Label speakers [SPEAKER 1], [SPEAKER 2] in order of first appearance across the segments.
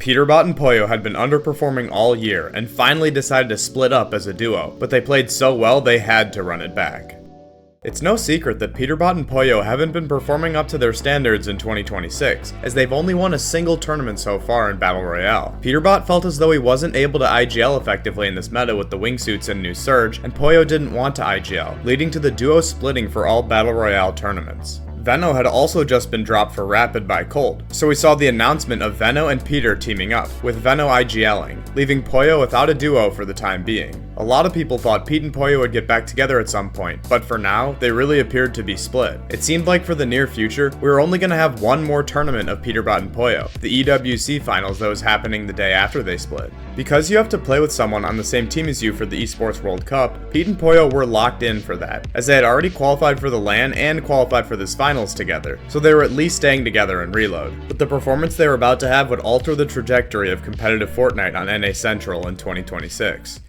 [SPEAKER 1] Peterbot and Pollo had been underperforming all year and finally decided to split up as a duo, but they played so well they had to run it back. It's no secret that Peterbot and Pollo haven't been performing up to their standards in 2026, as they've only won a single tournament so far in Battle Royale. Peterbot felt as though he wasn't able to IGL effectively in this meta with the wingsuits and new Surge, and Pollo didn't want to IGL, leading to the duo splitting for all Battle Royale tournaments. Venno had also just been dropped for Rapid by Cold, so we saw the announcement of Venno and Peter teaming up, with Venno IGLing, leaving Pollo without a duo for the time being. A lot of people thought Pete and Pollo would get back together at some point, but for now, they really appeared to be split. It seemed like for the near future, we were only going to have one more tournament of Peterbot and Pollo, the EWC finals that was happening the day after they split. Because you have to play with someone on the same team as you for the Esports World Cup, Pete and Pollo were locked in for that, as they had already qualified for the LAN and qualified for this finals together, so they were at least staying together in Reload. But the performance they were about to have would alter the trajectory of competitive Fortnite on NA Central in 2026.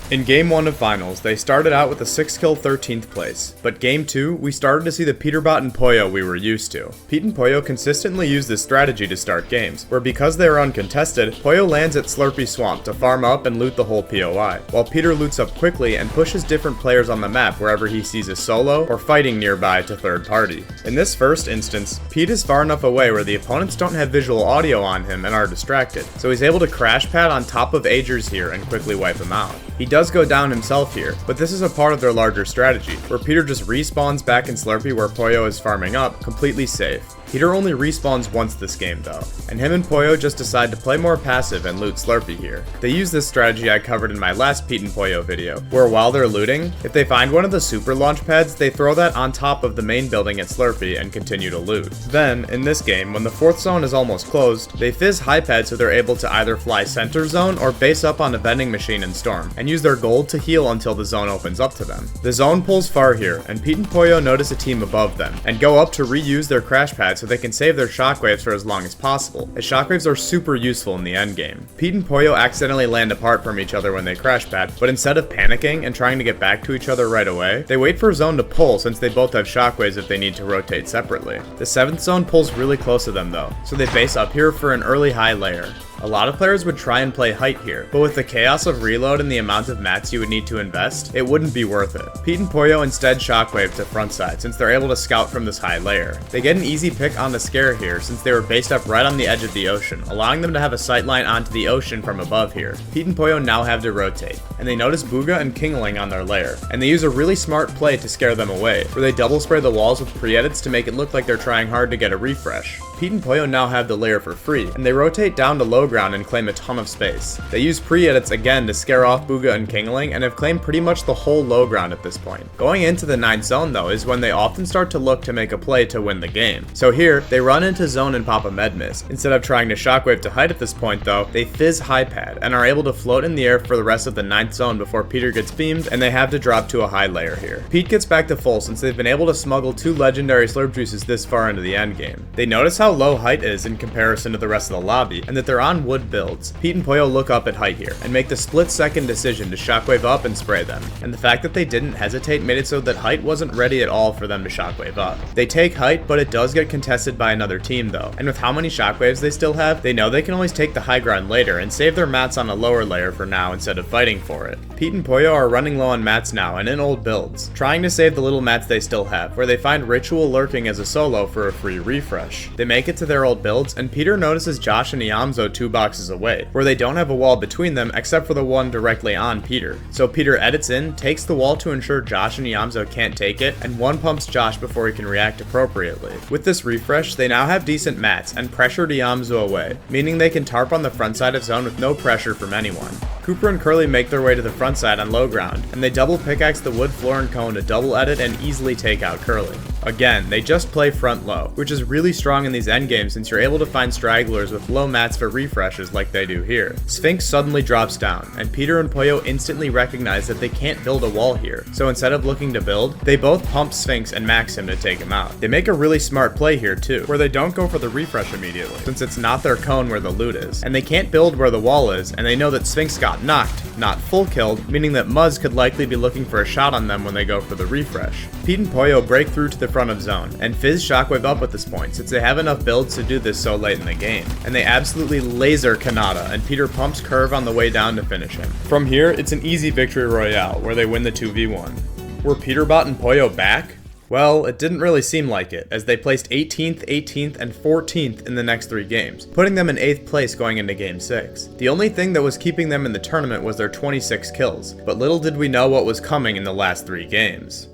[SPEAKER 1] In Game 1 of Finals, they started out with a 6-kill 13th place, but Game 2, we started to see the Peterbot and Pollo we were used to. Pete and Pollo consistently use this strategy to start games, where because they are uncontested, Pollo lands at Slurpy Swamp to farm up and loot the whole POI, while Peter loots up quickly and pushes different players on the map wherever he sees a solo or fighting nearby to third party. In this first instance, Pete is far enough away where the opponents don't have visual audio on him and are distracted, so he's able to crash pad on top of Agers here and quickly wipe him out. He does go down himself here, but this is a part of their larger strategy, where Peter just respawns back in Slurpy where Pollo is farming up, completely safe. Peter only respawns once this game though, and him and Pollo just decide to play more passive and loot Slurpy here. They use this strategy I covered in my last Pete and Pollo video, where while they're looting, if they find one of the super launch pads, they throw that on top of the main building at Slurpy and continue to loot. Then, in this game, when the 4th zone is almost closed, they fizz high pad so they're able to either fly center zone or base up on a vending machine in Storm, and use their gold to heal until the zone opens up to them. The zone pulls far here, and Pete and Pollo notice a team above them, and go up to reuse their crash pad so they can save their shockwaves for as long as possible, as shockwaves are super useful in the endgame. Pete and Pollo accidentally land apart from each other when they crash pad, but instead of panicking and trying to get back to each other right away, they wait for zone to pull since they both have shockwaves if they need to rotate separately. The 7th zone pulls really close to them though, so they base up here for an early high layer. A lot of players would try and play height here, but with the chaos of reload and the amount of mats you would need to invest, it wouldn't be worth it. Pete and Pollo instead shockwave to frontside since they're able to scout from this high layer. They get an easy pick on the scare here since they were based up right on the edge of the ocean, allowing them to have a sightline onto the ocean from above here. Pete and Pollo now have to rotate, and they notice Booga and Kingling on their lair, and they use a really smart play to scare them away, where they double spray the walls with pre-edits to make it look like they're trying hard to get a refresh. Pete and Pollo now have the lair for free, and they rotate down to low ground and claim a ton of space. They use pre-edits again to scare off Booga and Kingling and have claimed pretty much the whole low ground at this point. Going into the 9th zone though is when they often start to look to make a play to win the game. So here, they run into zone and pop a med miss. Instead of trying to shockwave to height at this point though, they fizz high pad and are able to float in the air for the rest of the 9th zone before Peter gets beamed and they have to drop to a high layer here. Pete gets back to full since they've been able to smuggle 2 legendary slurp juices this far into the endgame. They notice how low height is in comparison to the rest of the lobby and that they're on wood builds. Pete and Pollo look up at height here and make the split-second decision to shockwave up and spray them, and the fact that they didn't hesitate made it so that height wasn't ready at all for them to shockwave up. They take height, but it does get contested by another team though, and with how many shockwaves they still have, they know they can always take the high ground later and save their mats on a lower layer for now instead of fighting for it. Pete and Pollo are running low on mats now and in old builds, trying to save the little mats they still have, where they find Ritual lurking as a solo for a free refresh. They make it to their old builds, and Peter notices Josh and Iamzo 2 boxes away, where they don't have a wall between them except for the one directly on Peter. So Peter edits in, takes the wall to ensure Josh and Iamzo can't take it, and one pumps Josh before he can react appropriately. With this refresh, they now have decent mats and pressure Iamzo away, meaning they can tarp on the front side of zone with no pressure from anyone. Cooper and Curly make their way to the front side on low ground, and they double pickaxe the wood floor and cone to double edit and easily take out Curly. Again, they just play front low, which is really strong in these endgames since you're able to find stragglers with low mats for refreshes like they do here. Sphinx suddenly drops down, and Peter and Pollo instantly recognize that they can't build a wall here, so instead of looking to build, they both pump Sphinx and max him to take him out. They make a really smart play here too, where they don't go for the refresh immediately, since it's not their cone where the loot is, and they can't build where the wall is, and they know that Sphinx got knocked, not full killed, meaning that Muzz could likely be looking for a shot on them when they go for the refresh. Pete and Pollo break through to the front of zone, and fizz shockwave up at this point since they have enough builds to do this so late in the game. And they absolutely laser Kanata, and Peter pumps curve on the way down to finish him. From here, it's an easy victory royale where they win the 2v1. Were Peterbot and Pollo back? Well, it didn't really seem like it, as they placed 18th, 18th, and 14th in the next 3 games, putting them in 8th place going into Game 6. The only thing that was keeping them in the tournament was their 26 kills, but little did we know what was coming in the last 3 games.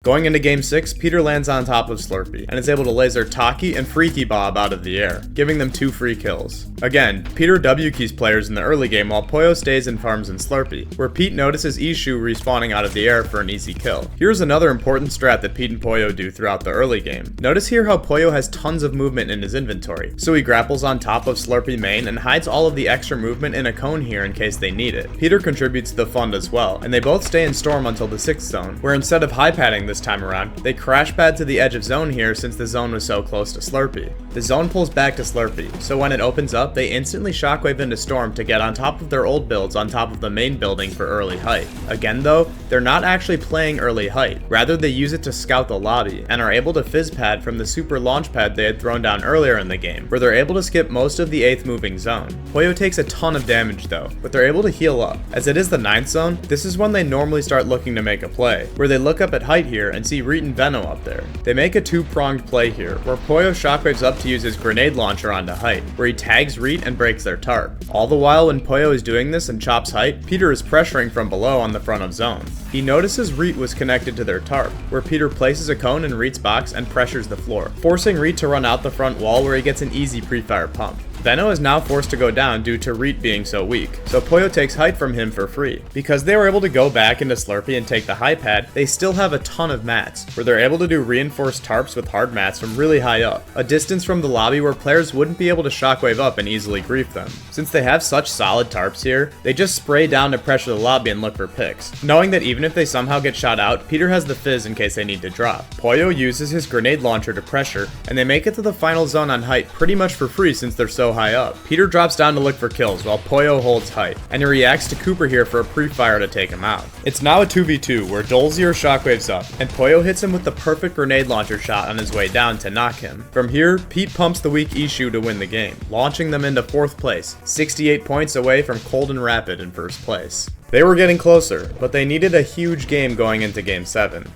[SPEAKER 1] Going into Game 6, Peter lands on top of Slurpee, and is able to laser Taki and Freaky Bob out of the air, giving them 2 free kills. Again, Peter W-keys players in the early game while Pollo stays and farms in Slurpee, where Pete notices Ishu respawning out of the air for an easy kill. Here's another important strat that Pete and Pollo do throughout the early game. Notice here how Pollo has tons of movement in his inventory, so he grapples on top of Slurpee main and hides all of the extra movement in a cone here in case they need it. Peter contributes to the fun as well, and they both stay in Storm until the 6th zone, where instead of high padding this time around, they crash pad to the edge of zone here since the zone was so close to Slurpee. The zone pulls back to Slurpee, so when it opens up, they instantly shockwave into Storm to get on top of their old builds on top of the main building for early height. Again though, they're not actually playing early height, rather they use it to scout the lobby, and are able to fizz pad from the super launch pad they had thrown down earlier in the game, where they're able to skip most of the 8th moving zone. Pollo takes a ton of damage though, but they're able to heal up. As it is the 9th zone, this is when they normally start looking to make a play, where they look up at height here and see Reet and Venno up there. They make a 2-pronged play here, where Pollo shockwaves up to use his grenade launcher onto height, where he tags Reet and breaks their tarp. All the while when Pollo is doing this and chops height, Peter is pressuring from below on the front of zone. He notices Reet was connected to their tarp, where Peter places a cone in Reet's box and pressures the floor, forcing Reet to run out the front wall where he gets an easy pre-fire pump. Venno is now forced to go down due to Reet being so weak, so Pollo takes height from him for free. Because they were able to go back into Slurpee and take the high pad, they still have a ton of mats, where they're able to do reinforced tarps with hard mats from really high up, a distance from the lobby where players wouldn't be able to shockwave up and easily grief them. Since they have such solid tarps here, they just spray down to pressure the lobby and look for picks, knowing that even if they somehow get shot out, Peter has the fizz in case they need to drop. Pollo uses his grenade launcher to pressure, and they make it to the final zone on height pretty much for free since they're so high up. Peter drops down to look for kills while Pollo holds height, and he reacts to Cooper here for a pre-fire to take him out. It's now a 2v2 where Dolzier shockwaves up, and Pollo hits him with the perfect grenade launcher shot on his way down to knock him. From here, Pete pumps the weak Ishu to win the game, launching them into 4th place, 68 points away from Cold and Rapid in 1st place. They were getting closer, but they needed a huge game going into Game 7.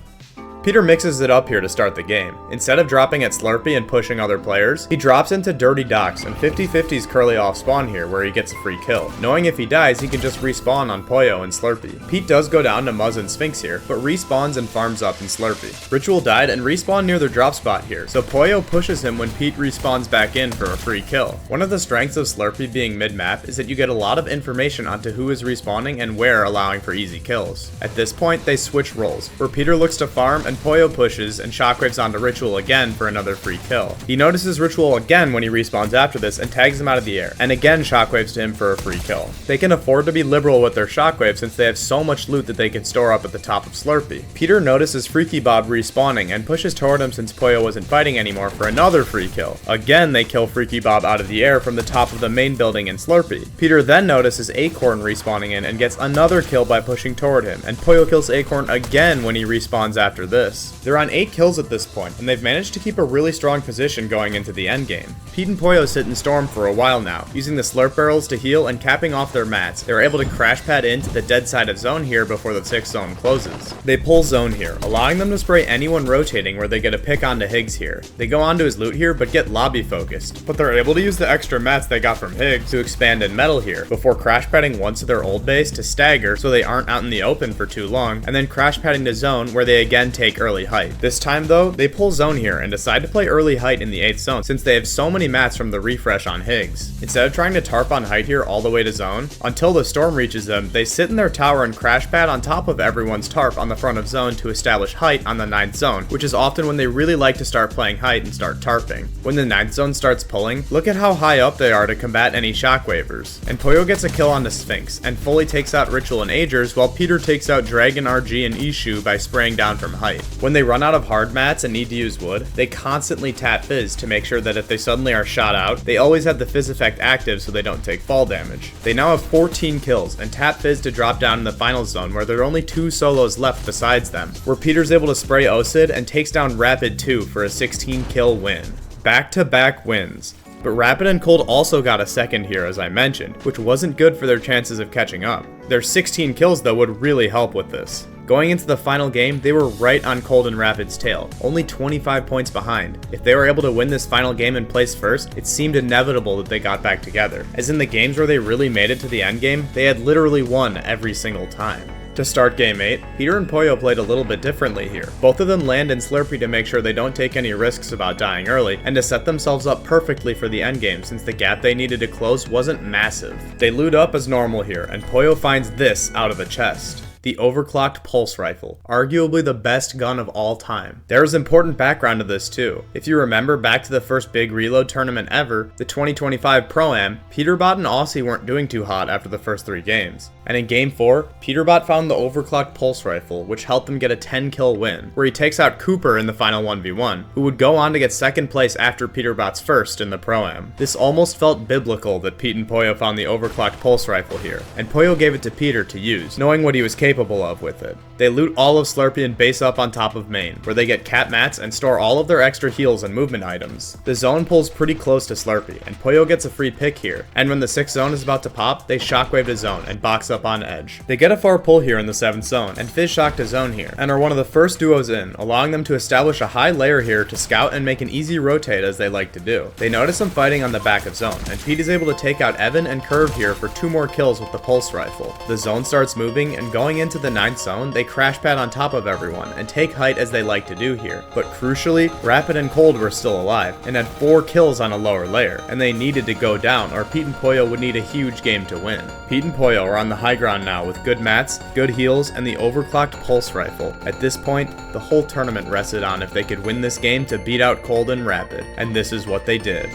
[SPEAKER 1] Peter mixes it up here to start the game. Instead of dropping at Slurpee and pushing other players, he drops into Dirty Docks and 50-50s Curly off spawn here where he gets a free kill, knowing if he dies he can just respawn on Pollo and Slurpee. Pete does go down to Muzz and Sphinx here, but respawns and farms up in Slurpee. Ritual died and respawned near their drop spot here, so Pollo pushes him when Pete respawns back in for a free kill. One of the strengths of Slurpee being mid-map is that you get a lot of information onto who is respawning and where, allowing for easy kills. At this point they switch roles, where Peter looks to farm and Pollo pushes and shockwaves onto Ritual again for another free kill. He notices Ritual again when he respawns after this and tags him out of the air, and again shockwaves to him for a free kill. They can afford to be liberal with their shockwaves since they have so much loot that they can store up at the top of Slurpee. Peter notices Freaky Bob respawning and pushes toward him since Pollo wasn't fighting anymore for another free kill. Again they kill Freaky Bob out of the air from the top of the main building in Slurpee. Peter then notices Acorn respawning in and gets another kill by pushing toward him, and Pollo kills Acorn again when he respawns after this. They're on 8 kills at this point, and they've managed to keep a really strong position going into the endgame. Pete and Pollo sit in Storm for a while now, using the slurp barrels to heal and capping off their mats. They're able to crash pad into the dead side of zone here before the 6th zone closes. They pull zone here, allowing them to spray anyone rotating where they get a pick onto Higgs here. They go onto his loot here but get lobby focused, but they're able to use the extra mats they got from Higgs to expand in metal here, before crash padding once to their old base to stagger so they aren't out in the open for too long, and then crash padding to zone where they again take early height. This time though, they pull zone here and decide to play early height in the 8th zone since they have so many mats from the refresh on Higgs. Instead of trying to tarp on height here all the way to zone, until the storm reaches them, they sit in their tower and crash pad on top of everyone's tarp on the front of zone to establish height on the 9th zone, which is often when they really like to start playing height and start tarping. When the 9th zone starts pulling, look at how high up they are to combat any shockwavers. And Pollo gets a kill on the Sphinx, and fully takes out Ritual and Agers, while Peter takes out Dragon, RG, and Ishu by spraying down from height. fight. When they run out of hard mats and need to use wood, they constantly tap Fizz to make sure that if they suddenly are shot out, they always have the Fizz effect active so they don't take fall damage. They now have 14 kills and tap Fizz to drop down in the final zone where there are only 2 solos left besides them, where Peter's able to spray Osid and takes down Rapid 2 for a 16 kill win. Back-to-back wins. But Rapid and Cold also got a second here, as I mentioned, which wasn't good for their chances of catching up. Their 16 kills though would really help with this. Going into the final game, they were right on Cold and Rapid's tail, only 25 points behind. If they were able to win this final game and place first, it seemed inevitable that they got back together, as in the games where they really made it to the end game, they had literally won every single time. To start Game 8, Peter and Pollo played a little bit differently here. Both of them land in Slurpee to make sure they don't take any risks about dying early, and to set themselves up perfectly for the endgame since the gap they needed to close wasn't massive. They loot up as normal here, and Pollo finds this out of the chest. The overclocked pulse rifle, arguably the best gun of all time. There is important background to this too. If you remember back to the first big reload tournament ever, the 2025 Pro-Am, Peterbot and Aussie weren't doing too hot after the first 3 games. And in Game 4, Peterbot found the overclocked pulse rifle, which helped them get a 10 kill win, where he takes out Cooper in the final 1v1, who would go on to get second place after Peterbot's first in the Pro-Am. This almost felt biblical that Pete and Pollo found the overclocked pulse rifle here, and Pollo gave it to Peter to use, knowing what he was capable of with it. They loot all of Slurpee and base up on top of main, where they get cap mats and store all of their extra heals and movement items. The zone pulls pretty close to Slurpee, and Pollo gets a free pick here, and when the 6th zone is about to pop, they shockwave to zone and box up on edge. They get a far pull here in the 7th zone, and Fizz shock to zone here, and are one of the first duos in, allowing them to establish a high layer here to scout and make an easy rotate as they like to do. They notice some fighting on the back of zone, and Pete is able to take out Evan and Curve here for 2 more kills with the pulse rifle. The zone starts moving, and going into the 9th zone, they crash pad on top of everyone and take height as they like to do here. But crucially, Rapid and Cold were still alive and had 4 kills on a lower layer, and they needed to go down or Pete and Pollo would need a huge game to win. Pete and Pollo are on the high ground now with good mats, good heals, and the overclocked pulse rifle. At this point, the whole tournament rested on if they could win this game to beat out Cold and Rapid, and this is what they did.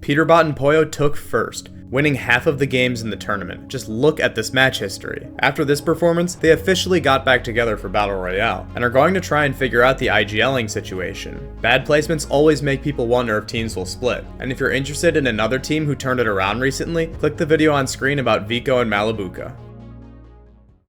[SPEAKER 1] Peterbot and Pollo took first, winning half of the games in the tournament. Just look at this match history. After this performance, they officially got back together for Battle Royale, and are going to try and figure out the IGLing situation. Bad placements always make people wonder if teams will split, and if you're interested in another team who turned it around recently, click the video on screen about Vico and Malibuca.